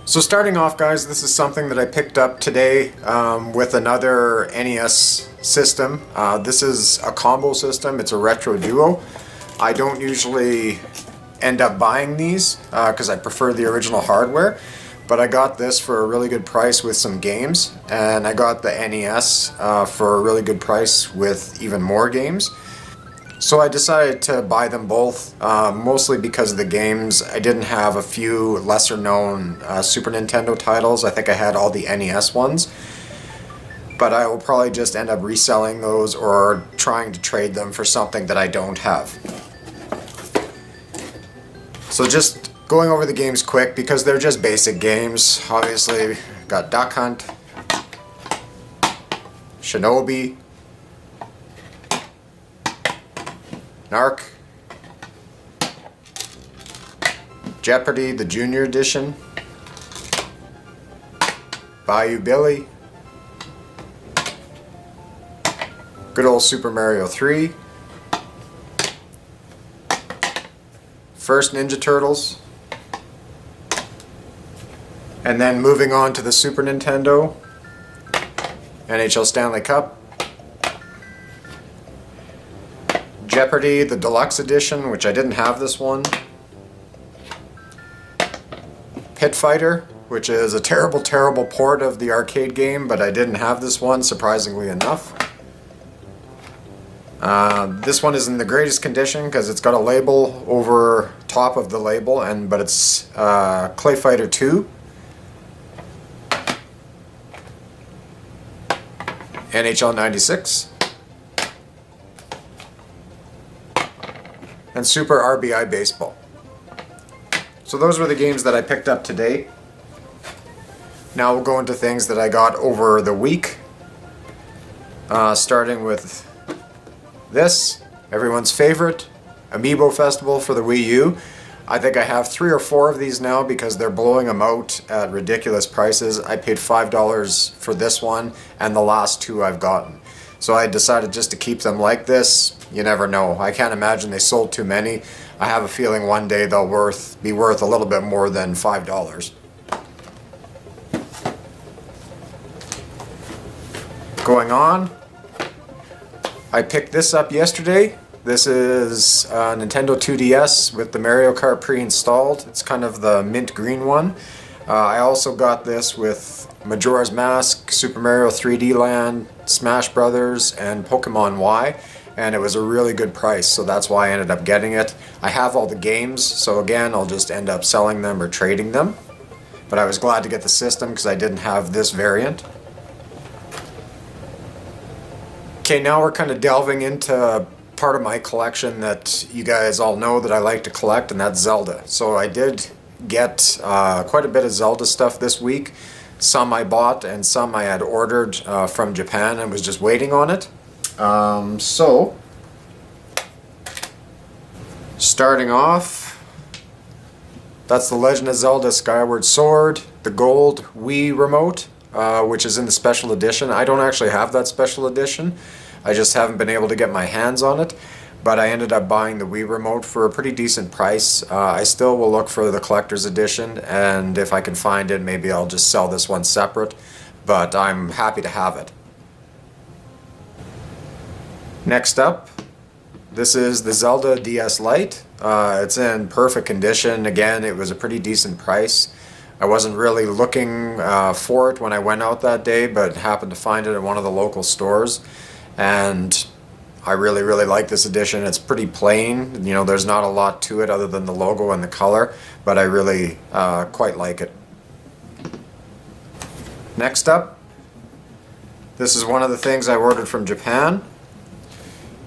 So starting off, guys, this is something that I picked up today with another NES system. This is a combo system. It's a Retro Duo. I don't usually end up buying these because I prefer the original hardware, but I got this for a really good price with some games, and I got the NES for a really good price with even more games. So I decided to buy them both, mostly because of the games. I didn't have a few lesser known Super Nintendo titles. I think I had all the NES ones. But I will probably just end up reselling those or trying to trade them for something that I don't have. So just going over the games quick because they're just basic games. Obviously, got Duck Hunt, Shinobi, Narc, Jeopardy, the Junior Edition, Bayou Billy, good old Super Mario 3, first Ninja Turtles, and then moving on to the Super Nintendo, NHL Stanley Cup, Jeopardy, the Deluxe Edition, which I didn't have this one. Pit Fighter, which is a terrible, terrible port of the arcade game, but I didn't have this one, surprisingly enough. This one is in the greatest condition because it's got a label over top of the label, but it's Clay Fighter 2. NHL 96. And Super RBI Baseball. So those were the games that I picked up today. Now we'll go into things that I got over the week. Starting with this, everyone's favorite, Amiibo Festival for the Wii U. I think I have 3 or 4 of these now because they're blowing them out at ridiculous prices. I paid $5 for this one and the last 2 I've gotten. So I decided just to keep them like this. You never know. I can't imagine they sold too many. I have a feeling one day they'll be worth a little bit more than $5. Going on, I picked this up yesterday. This is a Nintendo 2DS with the Mario Kart pre-installed. It's kind of the mint green one. I also got this with Majora's Mask, Super Mario 3D Land, Smash Brothers, and Pokemon Y, and it was a really good price, so that's why I ended up getting it. I have all the games, so again, I'll just end up selling them or trading them. But I was glad to get the system because I didn't have this variant. Okay, now we're kind of delving into part of my collection that you guys all know that I like to collect, and that's Zelda. So I did get quite a bit of Zelda stuff this week. Some I bought and some I had ordered from Japan and was just waiting on it. So, starting off, that's the Legend of Zelda Skyward Sword, the gold Wii remote, which is in the special edition. I don't actually have that special edition. I just haven't been able to get my hands on it. But I ended up buying the Wii remote for a pretty decent price. I still will look for the collector's edition, and if I can find it, maybe I'll just sell this one separate, but I'm happy to have it. Next up, this is the Zelda DS Lite. It's in perfect condition. Again, it was a pretty decent price. I wasn't really looking for it when I went out that day, but happened to find it at one of the local stores, and I really, really like this edition. It's pretty plain. You know, there's not a lot to it other than the logo and the color, but I really quite like it. Next up, this is one of the things I ordered from Japan,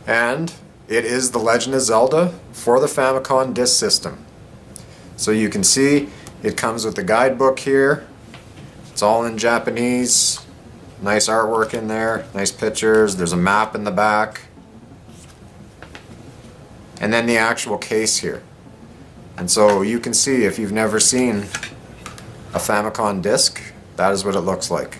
and it is The Legend of Zelda for the Famicom Disk System. So you can see it comes with the guidebook here. It's all in Japanese. Nice artwork in there, nice pictures. There's a map in the back. And then the actual case here. And so you can see, if you've never seen a Famicom disc, that is what it looks like.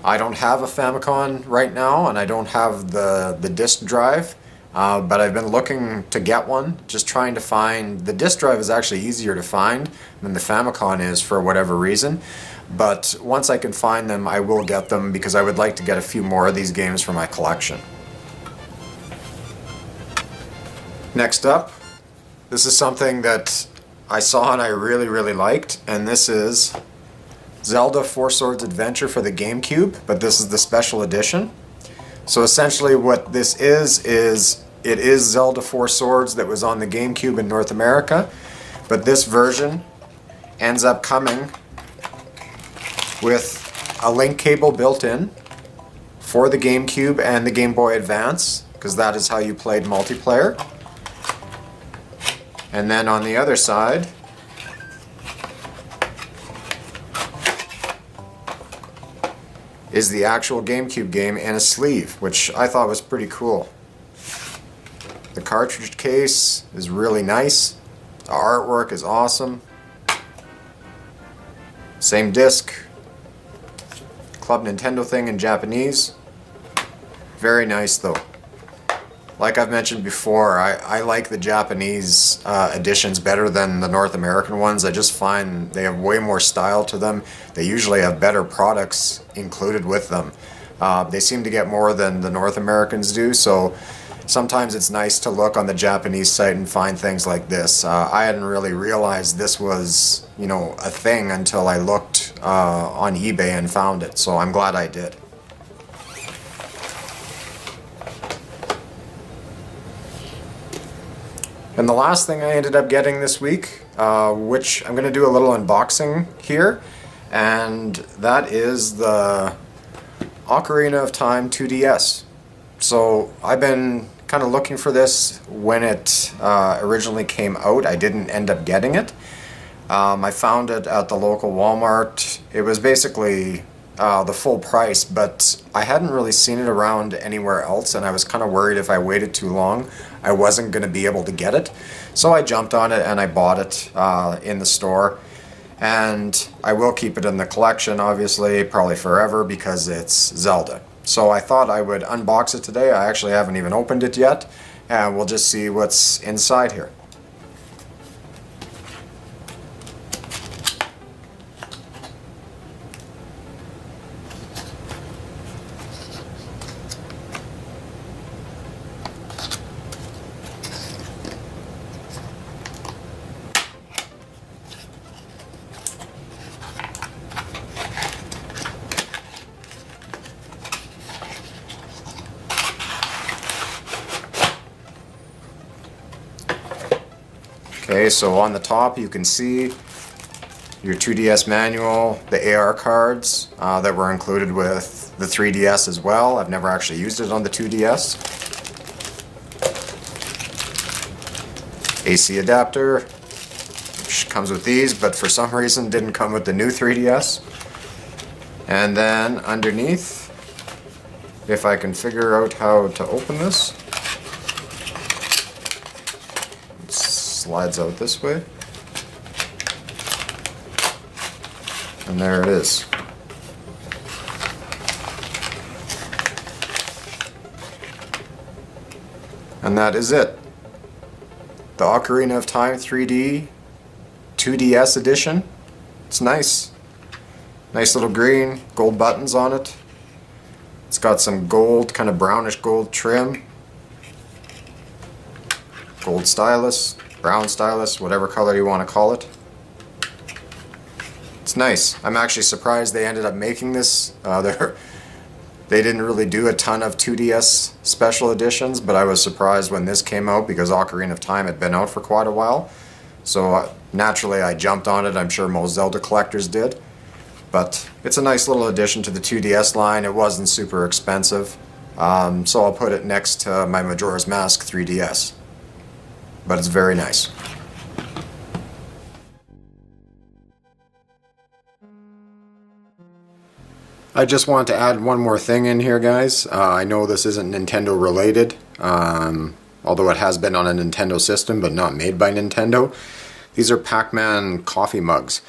I don't have a Famicom right now, and I don't have the disk drive. but I've been looking to get one, just trying to find, the disk drive is actually easier to find than the Famicom is for whatever reason. But once I can find them, I will get them because I would like to get a few more of these games for my collection. Next up, this is something that I saw and I really liked, and this is Zelda Four Swords Adventure for the GameCube, but this is the special edition. So essentially what this is it is Zelda Four Swords that was on the GameCube in North America, but this version ends up coming with a link cable built in for the GameCube and the Game Boy Advance, because that is how you played multiplayer. And then on the other side, is the actual GameCube game in a sleeve, which I thought was pretty cool. The cartridge case is really nice. The artwork is awesome. Same disc. Club Nintendo thing in Japanese. Very nice though. Like I've mentioned before, I like the Japanese editions better than the North American ones. I just find they have way more style to them. They usually have better products included with them. They seem to get more than the North Americans do, so sometimes it's nice to look on the Japanese site and find things like this. I hadn't really realized this was, you know, a thing until I looked on eBay and found it, so I'm glad I did. And the last thing I ended up getting this week, which I'm going to do a little unboxing here, and that is the Ocarina of Time 2DS. So I've been kind of looking for this when it originally came out. I didn't end up getting it. I found it at the local Walmart. It was basically the full price, but I hadn't really seen it around anywhere else, and I was kind of worried if I waited too long I wasn't going to be able to get it. So I jumped on it and I bought it in the store, and I will keep it in the collection obviously, probably forever, because it's Zelda. So I thought I would unbox it today. I actually haven't even opened it yet, and we'll just see what's inside here. Okay, so on the top you can see your 2DS manual, the AR cards that were included with the 3DS as well. I've never actually used it on the 2DS. AC adapter, which comes with these, but for some reason didn't come with the new 3DS. And then underneath, if I can figure out how to open this, slides out this way, and there it is. And that is it. The Ocarina of Time 3D 2DS edition. It's nice. Nice little green, gold buttons on it. It's got some gold, kind of brownish gold trim. Gold stylus. Brown stylus, whatever color you want to call it. It's nice. I'm actually surprised they ended up making this. They didn't really do a ton of 2DS special editions, but I was surprised when this came out because Ocarina of Time had been out for quite a while. So naturally I jumped on it. I'm sure most Zelda collectors did. But it's a nice little addition to the 2DS line. It wasn't super expensive. So I'll put it next to my Majora's Mask 3DS. But it's very nice. I just want to add one more thing in here, guys. I know this isn't Nintendo related, although it has been on a Nintendo system, but not made by Nintendo. These are Pac-Man coffee mugs.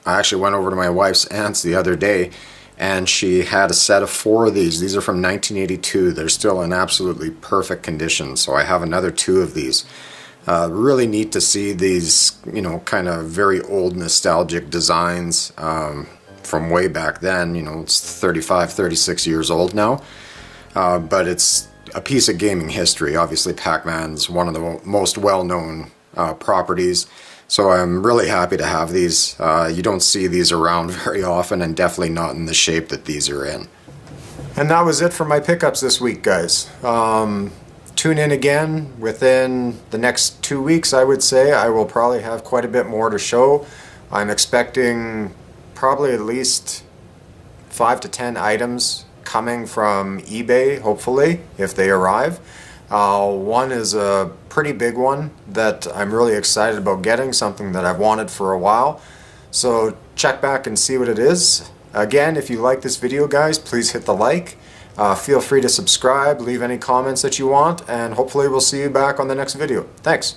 I actually went over to my wife's aunt's the other day, and she had a set of 4 of these. These are from 1982. They're still in absolutely perfect condition, so I have another 2 of these. Really neat to see these, you know, kind of very old nostalgic designs from way back then. You know, it's 35, 36 years old now, but it's a piece of gaming history. Obviously, Pac-Man's one of the most well-known properties, so I'm really happy to have these. You don't see these around very often, and definitely not in the shape that these are in. And that was it for my pickups this week, guys. Tune in again within the next 2 weeks. I would say I will probably have quite a bit more to show. I'm expecting probably at least 5 to 10 items coming from eBay, hopefully, if they arrive. One is a pretty big one that I'm really excited about getting, something that I've wanted for a while. So check back and see what it is. Again, if you like this video, guys, please hit the like. Feel free to subscribe, leave any comments that you want, and hopefully we'll see you back on the next video. Thanks.